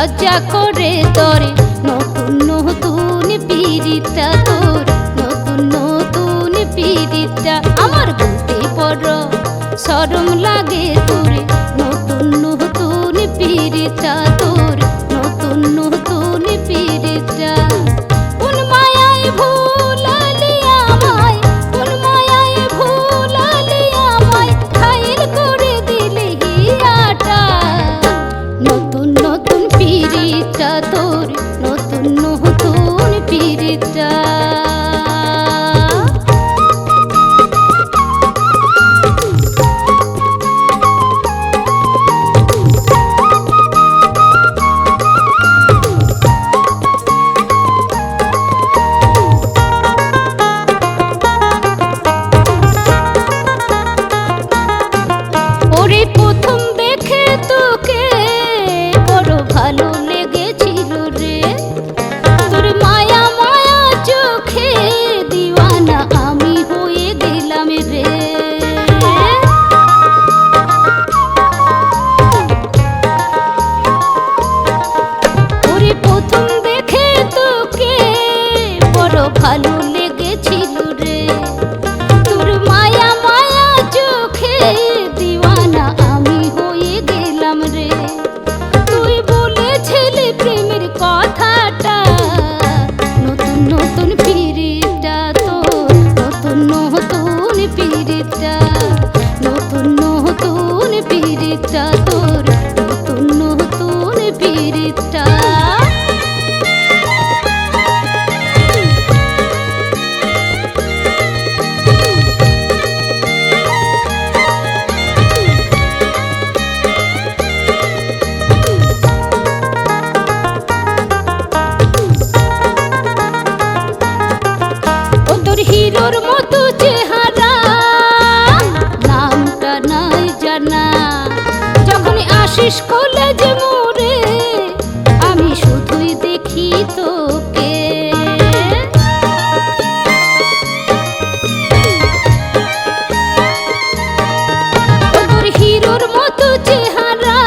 লজ্জা করে তোরে নতুন নতুন পিরিতটা তোর নতুন নতুন পিরিতটা আমার বলতে বড় শরম লাগে তোরে নতুন নতুন পিরিতটা তোর নতুন নতুন পিরিতটা কোন মায়ায় ভুলালি আমায় কোন মায়ায় ভুলালি আমায় খাইল করে দিলি হিয়াটা নতুন নতুন পিরিতটা তোর নতুন নতুন পিরিতটা ওরে প্রথম দেখে তোকে বড় ভালো লেগেছিল রে তোর মায়া মায়া চোখে দিওয়ানা আমি হয়ে গেলাম রে ওরে প্রথম দেখে তোকে বড় ভালো লেগেছিল রে তোর মায়া মায়া চোখে দিওয়ানা আমি হয়ে গেলাম রে তুই বলেছিলি প্রেমের কথাটা নতুন নতুন পিরিতটা তোর নতুন নতুন পিরিতটা নতুন নতুন পিরিতটা তোর নতুন নতুন পিরিতটা হিরোর মতো চেহারা নামটা নাই জানা যখন আসিস কলেজে মোরে আমি শুধুই দেখি তোকে তোর হিরোর মতো চেহারা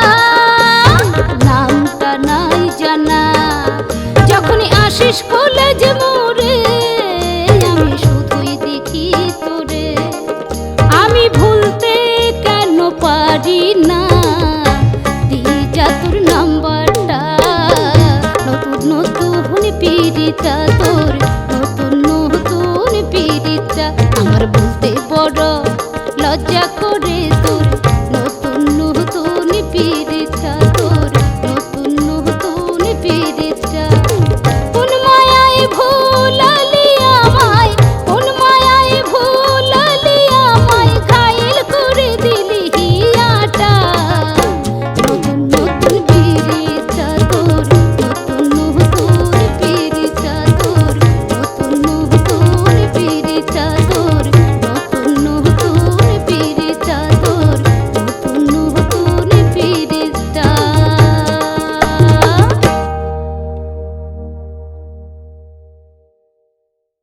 নামটা নাই জানা যখন আসিস কলেজে মোরে আমি ভুলতে কেন পারি না দিজা তোর নাম্বারটা নতুন নতুন পিরিতটা তোর নতুন নতুন পিরিতটা আমার বলতে বড় লজ্জা করে তোর নতুন নতুন পিরিতটা